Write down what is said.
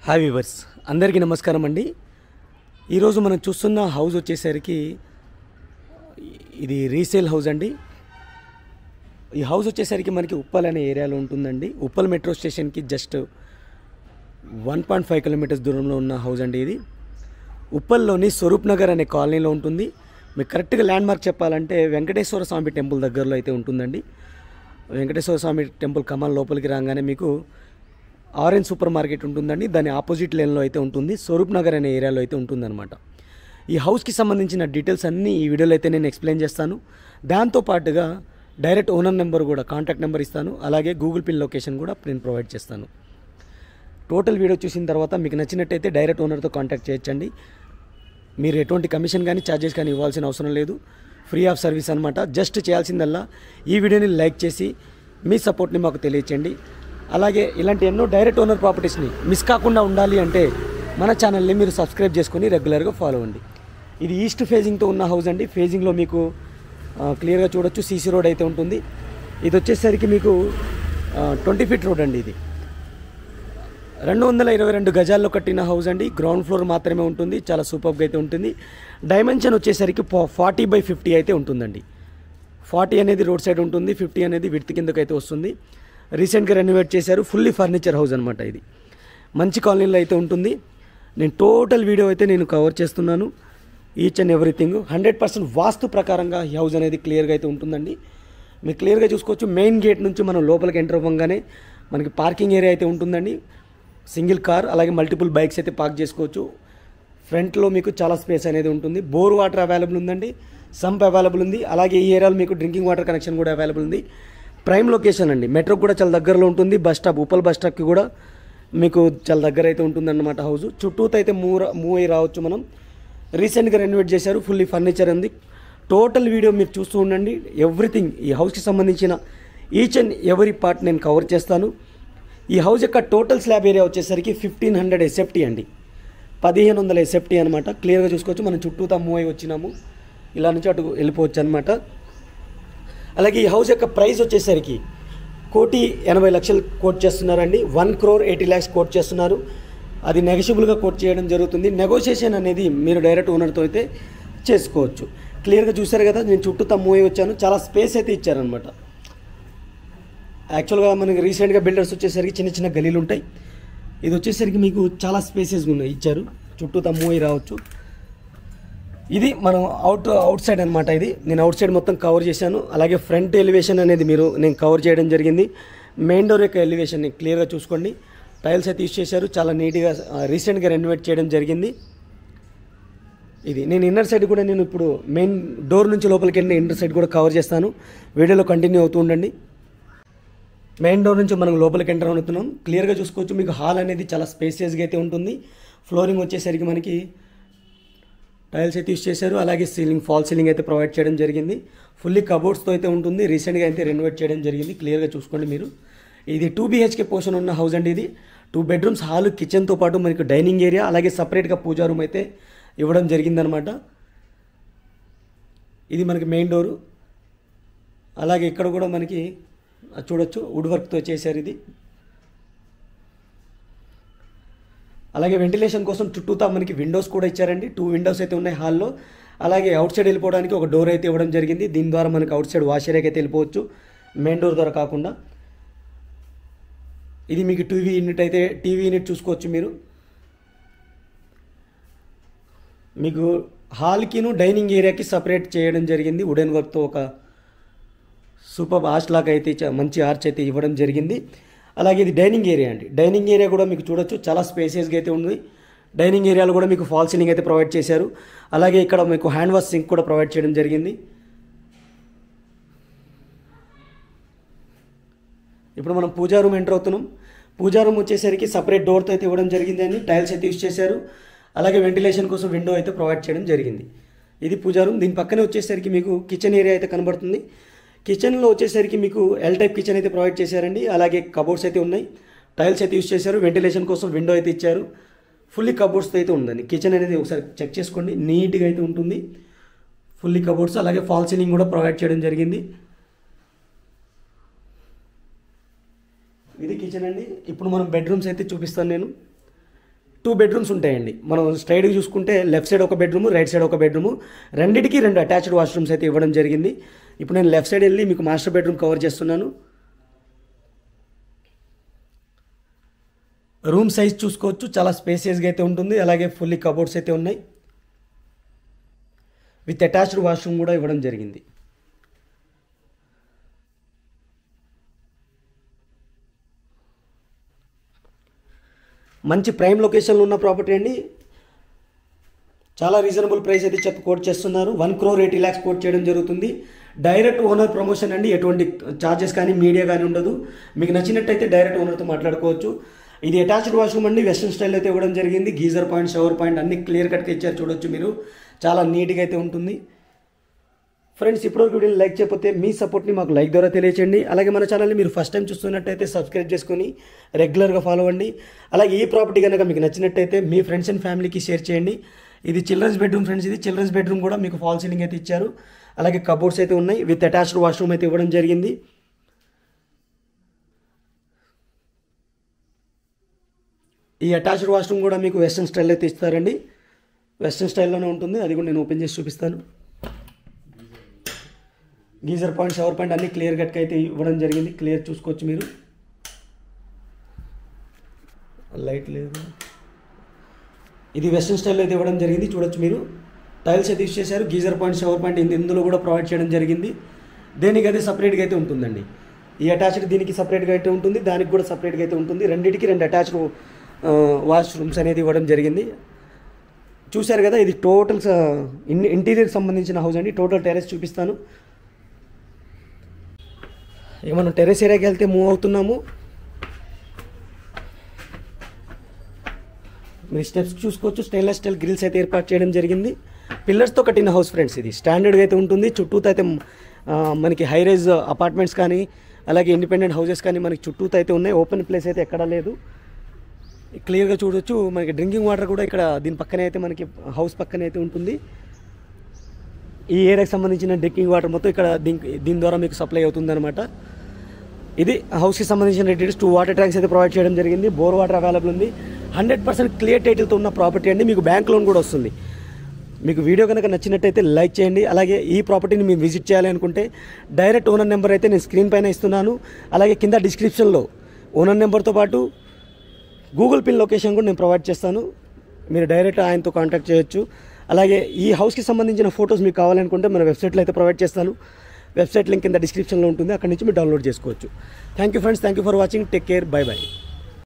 Hi viewers, అందరికీ నమస్కారం అండి. ఈరోజు మనం చూస్తున్న హౌస్ వచ్చేసరికి ఇది రీసేల్ హౌస్ అండి. ఈ హౌస్ వచ్చేసరికి మనకి ఉప్పల్ అనే ఏరియాలో ఉంటుందండి. ఉప్పల్ మెట్రో స్టేషన్కి జస్ట్ 1.5 కిలోమీటర్స్ దూరంలో ఉన్న హౌస్ అండి. ఇది ఉప్పల్లోని స్వరూప్ నగర్ అనే కాలనీలో ఉంటుంది. మీకు కరెక్ట్గా ల్యాండ్ మార్క్ చెప్పాలంటే వెంకటేశ్వర స్వామి టెంపుల్ దగ్గరలో అయితే ఉంటుందండి. వెంకటేశ్వర స్వామి టెంపుల్ కమాన్ లోపలికి రాగానే మీకు ఆరెంజ్ సూపర్ మార్కెట్ ఉంటుందండి. దాని ఆపోజిట్ లేన్లో అయితే ఉంటుంది. స్వరూప్ నగర్ అనే ఏరియాలో అయితే ఉంటుందన్నమాట. ఈ హౌస్కి సంబంధించిన డీటెయిల్స్ అన్నీ ఈ వీడియోలో అయితే నేను ఎక్స్ప్లెయిన్ చేస్తాను. దాంతోపాటుగా డైరెక్ట్ ఓనర్ నెంబర్ కూడా, కాంటాక్ట్ నెంబర్ ఇస్తాను. అలాగే గూగుల్ పిన్ లొకేషన్ కూడా నేను ప్రొవైడ్ చేస్తాను. టోటల్ వీడియో చూసిన తర్వాత మీకు నచ్చినట్టయితే డైరెక్ట్ ఓనర్తో కాంటాక్ట్ చేయొచ్చండి. మీరు ఎటువంటి కమిషన్ కానీ ఛార్జెస్ కానీ ఇవ్వాల్సిన అవసరం లేదు. ఫ్రీ ఆఫ్ సర్వీస్ అనమాట. జస్ట్ చేయాల్సిందల్లా ఈ వీడియోని లైక్ చేసి మీ సపోర్ట్ని మాకు తెలియచేయండి. అలాగే ఇలాంటి ఎన్నో డైరెక్ట్ ఓనర్ ప్రాపర్టీస్ని మిస్ కాకుండా ఉండాలి అంటే మన ఛానల్ని మీరు సబ్స్క్రైబ్ చేసుకొని రెగ్యులర్గా ఫాలో అవ్వండి. ఇది ఈస్ట్ ఫేజింగ్తో ఉన్న హౌస్ అండి. ఫేజింగ్లో మీకు క్లియర్గా చూడొచ్చు. సీసీ రోడ్ అయితే ఉంటుంది. ఇది వచ్చేసరికి మీకు 20 ఫీట్ రోడ్ అండి. ఇది 222 గజాల్లో కట్టిన హౌస్ అండి. గ్రౌండ్ ఫ్లోర్ మాత్రమే ఉంటుంది. చాలా సూపర్గా అయితే ఉంటుంది. డైమెన్షన్ వచ్చేసరికి 40/50 అయితే ఉంటుందండి. 40 అనేది రోడ్ సైడ్ ఉంటుంది, 50 అనేది విడ్త్ కిందకైతే వస్తుంది. రీసెంట్గా రెనోవేట్ చేశారు. ఫుల్లీ ఫర్నిచర్ హౌస్ అనమాట. ఇది మంచి కాలనీలో అయితే ఉంటుంది. నేను టోటల్ వీడియో అయితే నేను కవర్ చేస్తున్నాను. ఈచ్ అండ్ ఎవ్రీథింగ్ 100% వాస్తు ప్రకారంగా ఈ హౌస్ అనేది క్లియర్గా అయితే ఉంటుందండి. మీరు క్లియర్గా చూసుకోవచ్చు. మెయిన్ గేట్ నుంచి మనం లోపలికి ఎంటర్ అవ్వగానే మనకి పార్కింగ్ ఏరియా అయితే ఉంటుందండి. సింగిల్ కార్ అలాగే మల్టిపుల్ బైక్స్ అయితే పార్క్ చేసుకోవచ్చు. ఫ్రంట్లో మీకు చాలా స్పేస్ అనేది ఉంటుంది. బోర్ వాటర్ అవైలబుల్ ఉందండి. సంప్ అవైలబుల్ ఉంది. అలాగే ఈ ఏరియాలో మీకు డ్రింకింగ్ వాటర్ కనెక్షన్ కూడా అవైలబుల్ ఉంది. ప్రైమ్ లొకేషన్ అండి. మెట్రోకి కూడా చాలా దగ్గరలో ఉంటుంది. బస్ స్టాప్, ఉప్పల్ బస్ స్టాప్కి కూడా మీకు చాలా దగ్గర అయితే ఉంటుందన్నమాట హౌస్. చుట్టూతో అయితే మూవ్ అయ్యి రావచ్చు మనం. రీసెంట్గా రెనోవేట్ చేశారు. ఫుల్లీ ఫర్నిచర్ ఉంది. టోటల్ వీడియో మీరు చూస్తూ ఉండండి. ఎవ్రీథింగ్ ఈ హౌస్కి సంబంధించిన ఈచ్ అండ్ ఎవరీ పార్ట్ నేను కవర్ చేస్తాను. ఈ హౌస్ యొక్క టోటల్ స్లాబ్ ఏరియా వచ్చేసరికి 1500 SFT అండి. 1500 SFT అనమాట. క్లియర్గా చూసుకోవచ్చు. మనం చుట్టూతా మూవ్ అయ్యి వచ్చినాము. ఇలా నుంచి అటు వెళ్ళిపోవచ్చు అనమాట. అలాగే ఈ హౌస్ యొక్క ప్రైస్ వచ్చేసరికి 1,80,00,000 కోట్ చేస్తున్నారండి. 1,80,00,000 కోట్ చేస్తున్నారు. అది నెగోషియబుల్గా కోట్ చేయడం జరుగుతుంది. నెగోషియేషన్ అనేది మీరు డైరెక్ట్ ఓనర్తో అయితే చేసుకోవచ్చు. క్లియర్గా చూశారు కదా, నేను చుట్టూ మూవ్ అయ్యి వచ్చాను. చాలా స్పేస్ అయితే ఇచ్చారనమాట. యాక్చువల్గా మనకి రీసెంట్గా బిల్డర్స్ వచ్చేసరికి చిన్న చిన్న గలీలు ఉంటాయి. ఇది వచ్చేసరికి మీకు చాలా స్పేసెస్ ఉన్నాయి ఇచ్చారు. చుట్టూ మూవ్ అయ్యి రావచ్చు. ఇది మనం అవుట్ సైడ్ అనమాట. ఇది నేను అవుట్ సైడ్ మొత్తం కవర్ చేశాను. అలాగే ఫ్రంట్ ఎలివేషన్ అనేది నేను కవర్ చేయడం జరిగింది. మెయిన్ డోర్ యొక్క ఎలివేషన్ని క్లియర్గా చూసుకోండి. టైల్స్ అయితే యూజ్ చేశారు. చాలా నీట్గా రీసెంట్గా రెనోవేట్ చేయడం జరిగింది. ఇది నేను ఇన్నర్ సైడ్ కూడా నేను ఇప్పుడు మెయిన్ డోర్ నుంచి లోపలికి వెళ్ళిన ఇన్నర్ సైడ్ కూడా కవర్ చేస్తాను. వీడియోలో కంటిన్యూ అవుతూ ఉండండి. మెయిన్ డోర్ నుంచి మనం లోపలికి ఎంటర్ అవుతున్నాం. క్లియర్గా చూసుకోవచ్చు. మీకు హాల్ అనేది చాలా స్పేసియస్గా అయితే ఉంటుంది. ఫ్లోరింగ్ వచ్చేసరికి మనకి టైల్స్ అయితే యూజ్ చేశారు. అలాగే ఫాల్ సీలింగ్ అయితే ప్రొవైడ్ చేయడం జరిగింది. ఫుల్లీ కబోర్డ్స్తో అయితే ఉంటుంది. రీసెంట్గా అయితే రెనోవేట్ చేయడం జరిగింది. క్లియర్గా చూసుకోండి మీరు. ఇది 2 BHK పోర్షన్ ఉన్న హౌస్ అండి. ఇది 2 బెడ్రూమ్స్, హాల్, కిచెన్తో పాటు మనకి డైనింగ్ ఏరియా అలాగే సపరేట్గా పూజా రూమ్ అయితే ఇవ్వడం జరిగిందనమాట. ఇది మనకి మెయిన్ డోరు. అలాగే ఇక్కడ కూడా మనకి చూడొచ్చు వుడ్ వర్క్తో చేశారు ఇది. అలాగే వెంటిలేషన్ కోసం చుట్టూతా మనకి విండోస్ కూడా ఇచ్చారండి. 2 విండోస్ అయితే ఉన్నాయి హాల్లో. అలాగే అవుట్ సైడ్ వెళ్ళిపోవడానికి ఒక డోర్ అయితే ఇవ్వడం జరిగింది. దీని ద్వారా మనకి అవుట్ సైడ్ వాష్ ఏరియాకి అయితే వెళ్ళిపోవచ్చు, మెయిన్ డోర్ ద్వారా కాకుండా. ఇది మీకు టీవీ యూనిట్ చూసుకోవచ్చు మీరు. మీకు హాల్కిను డైనింగ్ ఏరియాకి సపరేట్ చేయడం జరిగింది. వుడెన్ వర్క్తో ఒక సూపర్ ఆర్చ్ లాగా అయితే మంచి ఆర్చ్ అయితే ఇవ్వడం జరిగింది. అలాగే ఇది డైనింగ్ ఏరియా అండి. డైనింగ్ ఏరియా కూడా మీకు చూడొచ్చు. చాలా స్పేసియస్గా అయితే ఉంది. డైనింగ్ ఏరియాలో కూడా మీకు ఫాల్ సీలింగ్ అయితే ప్రొవైడ్ చేశారు. అలాగే ఇక్కడ మీకు హ్యాండ్ వాష్ సింక్ కూడా ప్రొవైడ్ చేయడం జరిగింది. ఇప్పుడు మనం పూజా రూమ్ ఎంటర్ అవుతున్నాం. పూజా రూమ్ వచ్చేసరికి సపరేట్ డోర్తో అయితే ఇవ్వడం జరిగింది అని టైల్స్ అయితే యూజ్ చేశారు. అలాగే వెంటిలేషన్ కోసం విండో అయితే ప్రొవైడ్ చేయడం జరిగింది. ఇది పూజా రూమ్. దీని పక్కనే వచ్చేసరికి మీకు కిచెన్ ఏరియా అయితే కనబడుతుంది. కిచెన్లో వచ్చేసరికి మీకు ఎల్ టైప్ కిచెన్ అయితే ప్రొవైడ్ చేశారండి. అలాగే కబోర్డ్స్ అయితే ఉన్నాయి. టైల్స్ అయితే యూజ్ చేశారు. వెంటిలేషన్ కోసం విండో అయితే ఇచ్చారు. ఫుల్లీ కబోర్డ్స్తో అయితే ఉందండి. కిచెన్ అనేది ఒకసారి చెక్ చేసుకోండి. నీట్గా అయితే ఉంటుంది. ఫుల్లీ కబోర్డ్స్ అలాగే ఫాల్ సీలింగ్ కూడా ప్రొవైడ్ చేయడం జరిగింది. ఇది కిచెన్ అండి. ఇప్పుడు మనం బెడ్రూమ్స్ అయితే చూపిస్తాను నేను. 2 బెడ్రూమ్స్ ఉంటాయండి. మనం స్ట్రైట్గా చూసుకుంటే లెఫ్ట్ సైడ్ ఒక బెడ్రూము, రైట్ సైడ్ ఒక బెడ్రూము, రెండింటికి 2 అటాచ్డ్ వాష్రూమ్స్ అయితే ఇవ్వడం జరిగింది. ఇప్పుడు నేను లెఫ్ట్ సైడ్ వెళ్ళి మీకు మాస్టర్ బెడ్రూమ్ కవర్ చేస్తున్నాను. రూమ్ సైజ్ చూసుకోవచ్చు, చాలా స్పేసియస్గా అయితే ఉంటుంది. అలాగే ఫుల్లీ కబోర్డ్స్ అయితే ఉన్నాయి. విత్ అటాచ్డ్ వాష్రూమ్ కూడా ఇవ్వడం జరిగింది. మంచి ప్రైమ్ లొకేషన్లో ఉన్న ప్రాపర్టీ అండి. చాలా రీజనబుల్ ప్రైస్ అయితే కోట్ చేస్తున్నారు. 1,80,00,000 కోట్ చేయడం జరుగుతుంది. డైరెక్ట్ ఓనర్ ప్రమోషన్ అండి. ఎటువంటి ఛార్జెస్ కానీ మీడియా కానీ ఉండదు. మీకు నచ్చినట్టయితే డైరెక్ట్ ఓనర్తో మాట్లాడుకోవచ్చు. ఇది అటాచ్డ్ వాష్రూమ్ అండి. వెస్ట్రన్ స్టైల్ అయితే ఇవ్వడం జరిగింది. గీజర్ పాయింట్, షవర్ పాయింట్ అన్ని క్లియర్ కట్గా ఇచ్చారు. చూడొచ్చు మీరు, చాలా నీట్గా అయితే ఉంటుంది. ఫ్రెండ్స్, ఇప్పటివరకు వీడియోని లైక్ చేయకపోతే మీ సపోర్ట్ని మాకు లైక్ ద్వారా తెలియచేయండి. అలాగే మన ఛానల్ని మీరు ఫస్ట్ టైం చూస్తున్నట్టయితే సబ్స్క్రైబ్ చేసుకొని రెగ్యులర్గా ఫాలో అవ్వండి. అలాగే ఈ ప్రాపర్టీ కనుక మీకు నచ్చినట్టయితే మీ ఫ్రెండ్స్ అండ్ ఫ్యామిలీకి షేర్ చేయండి. ఇది చిల్డ్రన్స్ బెడ్రూమ్ ఫ్రెండ్స్. ఇది చిల్డ్రన్స్ బెడ్రూమ్ కూడా మీకు ఫాల్ సీలింగ్ అయితే ఇచ్చారు. అలాగే కబోర్డ్స్ అయితే ఉన్నాయి. విత్ అటాచ్డ్ వాష్రూమ్ అయితే ఇవ్వడం జరిగింది. ఈ అటాచ్డ్ వాష్రూమ్ కూడా మీకు వెస్ట్రన్ స్టైల్ అయితే ఇస్తారండి. వెస్ట్రన్ స్టైల్లోనే ఉంటుంది. అది కూడా నేను ఓపెన్ చేసి చూపిస్తాను. గీజర్ పాయింట్, షవర్ పాయింట్ అన్ని క్లియర్ కట్గా అయితే ఇవ్వడం జరిగింది. క్లియర్ చూసుకోవచ్చు మీరు. లైట్ లేదు. ఇది వెస్ట్రన్ స్టైల్లో అయితే ఇవ్వడం జరిగింది. చూడొచ్చు మీరు, టైల్స్ అయితే యూస్ చేశారు. గీజర్ పాయింట్, షవర్ పాయింట్ ఇందులో కూడా ప్రొవైడ్ చేయడం జరిగింది. దేనికి అయితే సపరేట్గా అయితే ఉంటుందండి. ఈ అటాచ్డ్ దీనికి సపరేట్గా అయితే ఉంటుంది, దానికి కూడా సపరేట్గా అయితే ఉంటుంది. రెండింటికి 2 అటాచ్డ్ వాష్రూమ్స్ అనేది ఇవ్వడం జరిగింది. చూశారు కదా, ఇది టోటల్ ఇంటీరియర్కి సంబంధించిన హౌస్ అండి. టోటల్ టెరెస్ చూపిస్తాను. ఇక మనం టెరెస్ ఏరియాకి వెళ్తే మూవ్ అవుతున్నాము. మీరు స్టెప్స్ చూసుకోవచ్చు. స్టెయిన్లెస్ స్టీల్ గ్రిల్స్ అయితే ఏర్పాటు చేయడం జరిగింది. పిల్లర్స్తో కట్టిన హౌస్ ఫ్రెండ్స్. ఇది స్టాండర్డ్గా అయితే ఉంటుంది. చుట్టూతో అయితే మనకి హై రైజ్ అపార్ట్మెంట్స్ కానీ అలాగే ఇండిపెండెంట్ హౌసెస్ కానీ మనకి చుట్టూతో అయితే ఉన్నాయి. ఓపెన్ ప్లేస్ అయితే ఎక్కడా లేదు. క్లియర్గా చూడొచ్చు. మనకి డ్రింకింగ్ వాటర్ కూడా ఇక్కడ దీని పక్కనే అయితే మనకి హౌస్ పక్కనే అయితే ఉంటుంది. ఈ ఏరియాకి సంబంధించిన డ్రింకింగ్ వాటర్ మొత్తం ఇక్కడ దీని ద్వారా మీకు సప్లై అవుతుందన్నమాట. ఇది హౌస్కి సంబంధించిన డీటెయిల్స్. 2 వాటర్ ట్యాంక్స్ అయితే ప్రొవైడ్ చేయడం జరిగింది. బోర్ వాటర్ అవైలబుల్ ఉంది. 100% క్లియర్ టైటిల్తో ఉన్న ప్రాపర్టీ అండి. మీకు బ్యాంక్ లోన్ కూడా వస్తుంది. మీకు వీడియో కనుక నచ్చినట్టయితే లైక్ చేయండి. అలాగే ఈ ప్రాపర్టీని మీరు విజిట్ చేయాలి అనుకుంటే డైరెక్ట్ ఓనర్ నెంబర్ అయితే నేను స్క్రీన్ పైన ఇస్తున్నాను. అలాగే కింద డిస్క్రిప్షన్లో ఓనర్ నెంబర్తో పాటు గూగుల్ పిన్ లొకేషన్ కూడా నేను ప్రొవైడ్ చేస్తాను. మీరు డైరెక్ట్ ఆయనతో కాంటాక్ట్ చేయొచ్చు. అలాగే ఈ హౌస్కి సంబంధించిన ఫొటోస్ మీకు కావాలనుకుంటే మన వెబ్సైట్లో అయితే ప్రొవైడ్ చేస్తాను. వెబ్సైట్ లింక్ కింద డిస్క్రిప్షన్లో ఉంటుంది. అక్కడి నుంచి మీరు డౌన్లోడ్ చేసుకోవచ్చు. Thank you friends. Thank you for watching. Take care. By by.